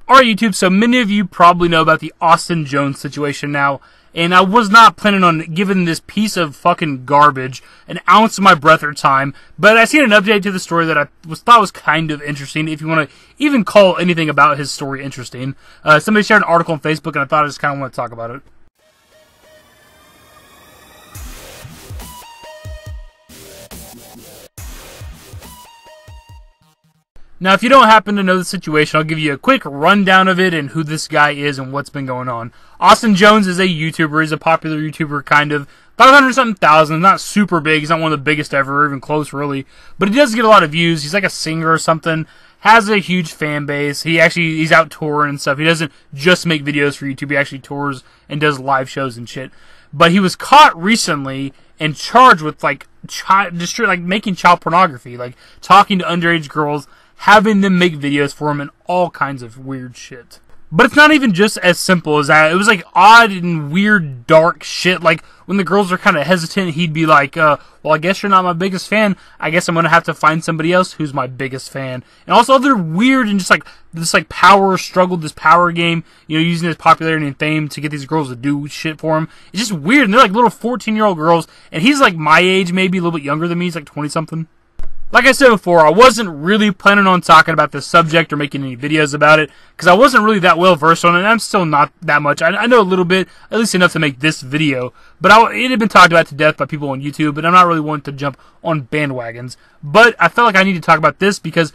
Alright, YouTube, so many of you probably know about the Austin Jones situation now, and I was not planning on giving this piece of fucking garbage an ounce of my breath or time, but I seen an update to the story that I thought was kind of interesting, if you want to even call anything about his story interesting. Somebody shared an article on Facebook, and I thought I just kind of want to talk about it. Now, if you don't happen to know the situation, I'll give you a quick rundown of it and who this guy is and what's been going on. Austin Jones is a YouTuber. He's a popular YouTuber, kind of. 500-something thousand. Not super big. He's not one of the biggest ever, or even close, really. But he does get a lot of views. He's like a singer or something. Has a huge fan base. He's out touring and stuff. He doesn't just make videos for YouTube. He actually tours and does live shows and shit. But he was caught recently and charged with, making child pornography. Like, talking to underage girls, having them make videos for him and all kinds of weird shit. But it's not even just as simple as that. It was like odd and weird, dark shit. Like when the girls are kind of hesitant, he'd be like, well, I guess you're not my biggest fan. I guess I'm going to have to find somebody else who's my biggest fan. And also other weird and just like this like power struggle, this power game, you know, using his popularity and fame to get these girls to do shit for him. It's just weird. And they're like little 14-year-old girls. And he's like my age, maybe a little bit younger than me. He's like 20-something. Like I said before, I wasn't really planning on talking about this subject or making any videos about it, because I wasn't really that well versed on it, and I'm still not that much. I know a little bit, at least enough to make this video, but it had been talked about to death by people on YouTube, but I'm not really one to jump on bandwagons. But I felt like I need to talk about this because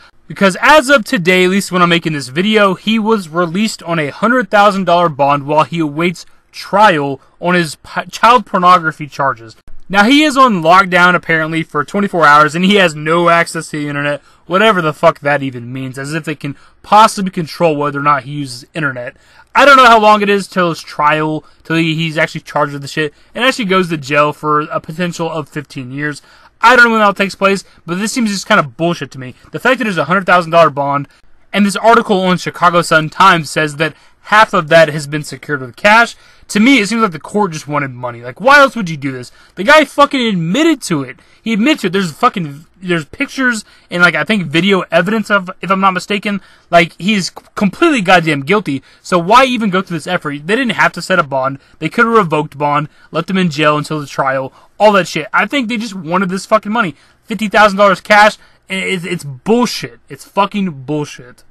as of today, at least when I'm making this video, he was released on a $100,000 bond while he awaits trial on his child pornography charges. Now, he is on lockdown, apparently, for 24 hours, and he has no access to the internet, whatever the fuck that even means, as if they can possibly control whether or not he uses internet. I don't know how long it is till his trial, till he's actually charged with the shit, and actually goes to jail for a potential of 15 years. I don't know when that takes place, but this seems just kind of bullshit to me. The fact that there's a $100,000 bond, and this article on Chicago Sun-Times says that half of that has been secured with cash. To me, it seems like the court just wanted money. Like, why else would you do this? The guy fucking admitted to it. He admitted to it. There's pictures and, like, I think video evidence of, if I'm not mistaken. Like, he's completely goddamn guilty. So why even go through this effort? They didn't have to set a bond. They could have revoked bond, left him in jail until the trial, all that shit. I think they just wanted this fucking money. $50,000 cash, and it's bullshit. It's fucking bullshit.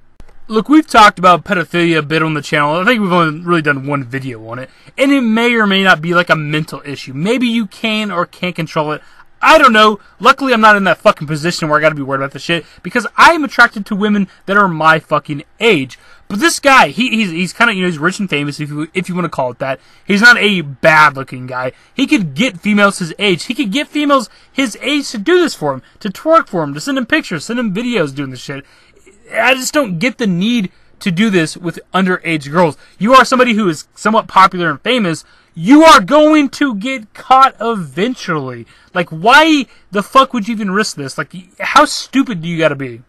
Look, we've talked about pedophilia a bit on the channel. I think we've only really done one video on it. And it may or may not be like a mental issue. Maybe you can or can't control it. I don't know. Luckily, I'm not in that fucking position where I gotta be worried about this shit, because I am attracted to women that are my fucking age. But this guy, he's kind of, you know, he's rich and famous, if you want to call it that. He's not a bad-looking guy. He could get females his age. He could get females his age to do this for him, to twerk for him, to send him pictures, send him videos doing this shit. I just don't get the need to do this with underage girls. You are somebody who is somewhat popular and famous. You are going to get caught eventually. Like, why the fuck would you even risk this? Like, how stupid do you gotta be?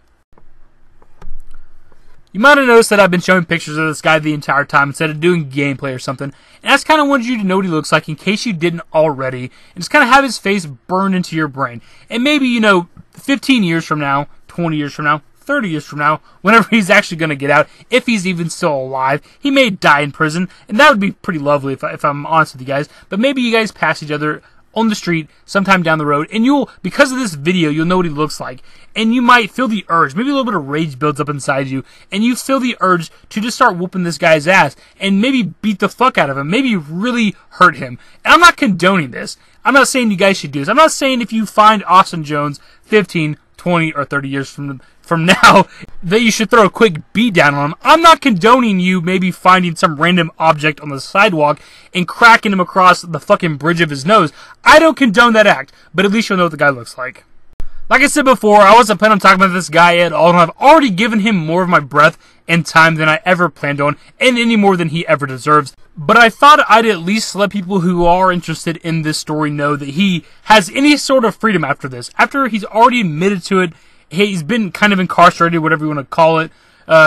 You might have noticed that I've been showing pictures of this guy the entire time instead of doing gameplay or something. And I just kind of wanted you to know what he looks like in case you didn't already. And just kind of have his face burned into your brain. And maybe, you know, 15 years from now, 20 years from now, 30 years from now, whenever he's actually going to get out, if he's even still alive, he may die in prison, and that would be pretty lovely if I'm honest with you guys. But maybe you guys pass each other on the street sometime down the road, and because of this video, you'll know what he looks like, and you might feel the urge, maybe a little bit of rage builds up inside you, and you feel the urge to just start whooping this guy's ass, and maybe beat the fuck out of him, maybe really hurt him. And I'm not condoning this. I'm not saying you guys should do this. I'm not saying if you find Austin Jones 15, 20, or 30 years from now, that you should throw a quick beat down on him. I'm not condoning you maybe finding some random object on the sidewalk and cracking him across the fucking bridge of his nose. I don't condone that act, but at least you'll know what the guy looks like. Like I said before, I wasn't planning on talking about this guy at all, and I've already given him more of my breath and time than I ever planned on, and any more than he ever deserves. But I thought I'd at least let people who are interested in this story know that he has any sort of freedom after this. After he's already admitted to it, he's been kind of incarcerated, whatever you want to call it.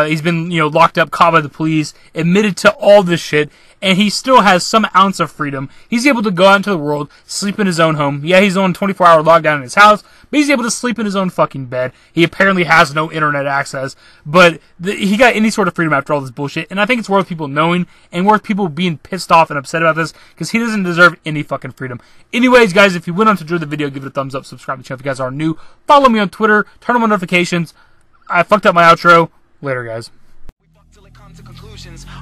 He's been, locked up, caught by the police, admitted to all this shit, and he still has some ounce of freedom. He's able to go out into the world, sleep in his own home. Yeah, he's on 24-hour lockdown in his house, but he's able to sleep in his own fucking bed. He apparently has no internet access, but he got any sort of freedom after all this bullshit, and I think it's worth people knowing, and worth people being pissed off and upset about this, because he doesn't deserve any fucking freedom. Anyways, guys, if you went on to enjoy the video, give it a thumbs up, subscribe to the channel if you guys are new, follow me on Twitter, turn on notifications. I fucked up my outro. Later, guys.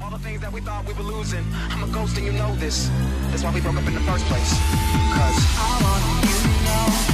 All the things that we thought we were losing. I'm a ghost and you know this. That's why we broke up in the first place. 'Cause I want you to know